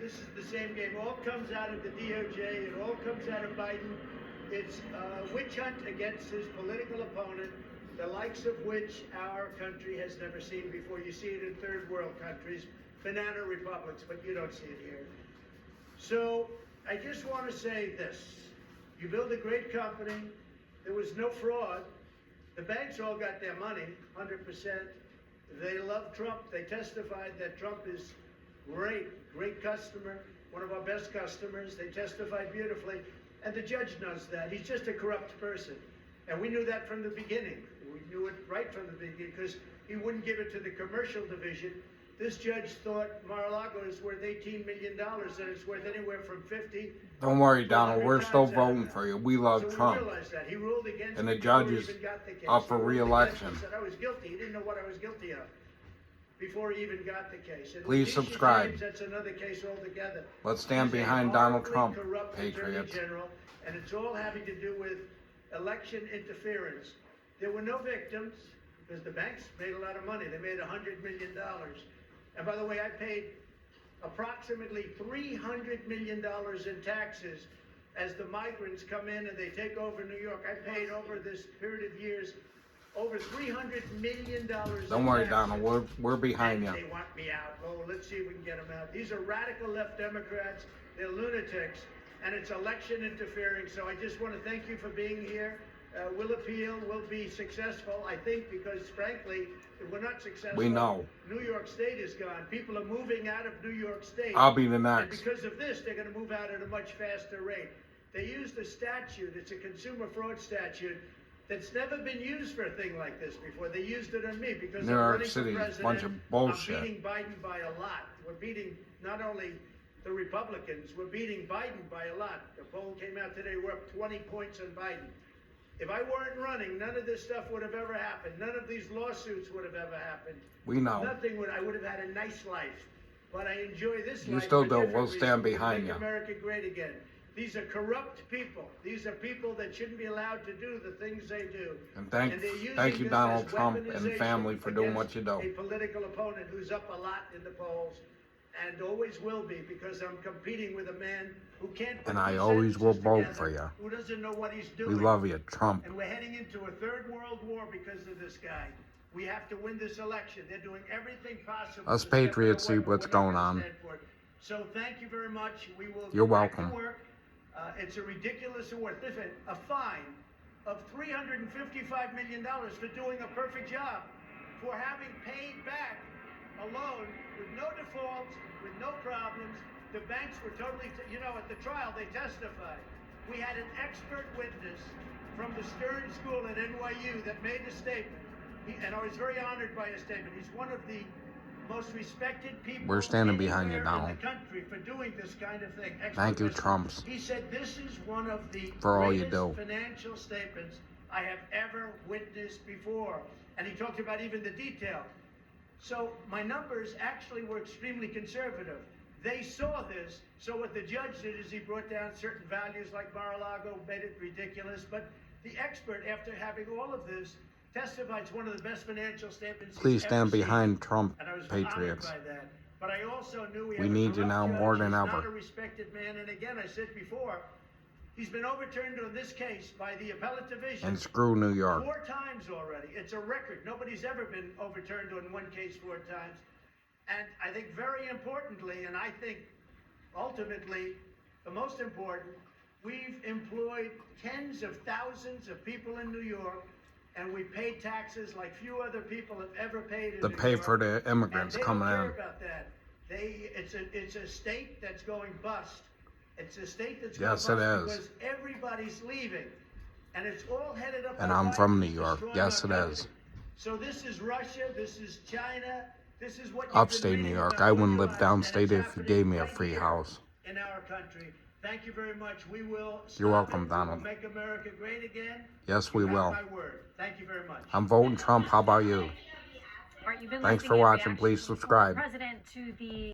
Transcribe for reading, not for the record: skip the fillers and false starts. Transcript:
This is the same game. All comes out of the DOJ. It all comes out of Biden. It's a witch hunt against his political opponent, the likes of which our country has never seen before. You see it in third world countries, banana republics, but you don't see it here. So I just want to say this. You build a great company. There was no fraud. The banks all got their money, 100%. They love Trump. They testified that Trump is great customer, one of our best customers. They testified beautifully. And the judge knows that. He's just a corrupt person. And we knew that from the beginning. We knew it right from the beginning because he wouldn't give it to the commercial division. This judge thought Mar-a-Lago is worth $18 million and it's worth anywhere from 50. Don't worry, Donald. We're still voting for you. We love So Trump. we realized that. He ruled against And the me judge before he is even got the case. up for He ruled re-election. against me, said I was guilty. He didn't know what I was guilty of before he even got the case. And Please Letitia subscribe. James, that's another case altogether. Let's stand He's a behind Donald horribly Trump, corrupt Attorney patriots. General, and it's all having to do with election interference. There were no victims because the banks made a lot of money. They made $100 million. And by the way, I paid approximately $300 million in taxes as the migrants come in and they take over New York. I paid over this period of years over $300 million. Don't worry, Donald. We're behind you. They want me out. Oh, let's see if we can get them out. These are radical left Democrats. They're lunatics, and it's election interfering. So I just want to thank you for being here. We'll appeal. We'll be successful, I think, because frankly, if we're not successful, We know. New York State is gone. People are moving out of New York State. I'll be the And next. because of this, they're going to move out at a much faster rate. They used a statute. It's a consumer fraud statute that's never been used for a thing like this before. They used it on me because New I'm York running for City, president. bunch of bullshit. I'm beating Biden by a lot. We're beating not only the Republicans, we're beating Biden by a lot. The poll came out today, we're up 20 points on Biden. If I weren't running, none of this stuff would have ever happened. None of these lawsuits would have ever happened. We know. Nothing would. I would have had a nice life. But I enjoy this You life. still for do. different We'll stand reasons. behind Make you. America great again. These are corrupt people. These are people that shouldn't be allowed to do the things they do. And they're using thank you, this Donald as Trump and weaponization family for doing what you against do. a political opponent who's up a lot in the polls and always will be because I'm competing with a man who can't put And I two always will sentences vote together, for you. who doesn't know what he's We doing. love you, Trump. And we're heading into a third world war because of this guy. We have to win this election. They're doing everything possible. Us to step patriots see away, but what's we're not going gonna on. stand for it. So thank you very much. We will You're get back to welcome. work. It's a ridiculous award. Listen, a fine of $355 million for doing a perfect job, for having paid back a loan with no defaults, with no problems. The banks were totally, at the trial they testified. We had an expert witness from the Stern School at NYU that made a statement. And I was very honored by his statement. He's one of the most respected people We're standing behind you, anywhere in Donald. the country for doing this kind of thing. Thank you, Expert Trumps, witness. He said this is one of the for all you greatest do. financial statements I have ever witnessed before. And he talked about even the detail. So my numbers actually were extremely conservative. They saw this, so what the judge did is he brought down certain values like Mar-a-Lago, made it ridiculous, but the expert, after having all of this, testified it's one of the best financial statements Please he's stand ever seen. behind Trump, And I was patriots. honored by that. But I also knew We have a need you corrupt now judge. more than He's ever. not a respected man, and again, I said before, he's been overturned on this case by the appellate division And screw New York. 4 times already. It's a record. Nobody's ever been overturned on one case 4 times. And I think very importantly, and I think ultimately the most important, we've employed tens of thousands of people in New York, and we pay taxes like few other people have ever paid in To New pay York. for the immigrants And they coming don't care in. about that. It's a state that's going bust. It's a state that's Yes, going it bust is. because everybody's leaving. And it's all headed up And by I'm Biden from New to York. destroy Yes, our it country. is. So this is Russia, this is China, this is what you've Upstate been New reading York. about I all wouldn't your live lives, and downstate it's if you happening gave me a right free here house. in our country. Thank you very much. We will You're stop welcome, it. Donald. We'll make America great again. Yes, we You have will. my word. Thank you very much. I'm voting Trump. How about you? All right, you've been Thanks listening for in watching. reaction Please from subscribe. the president to the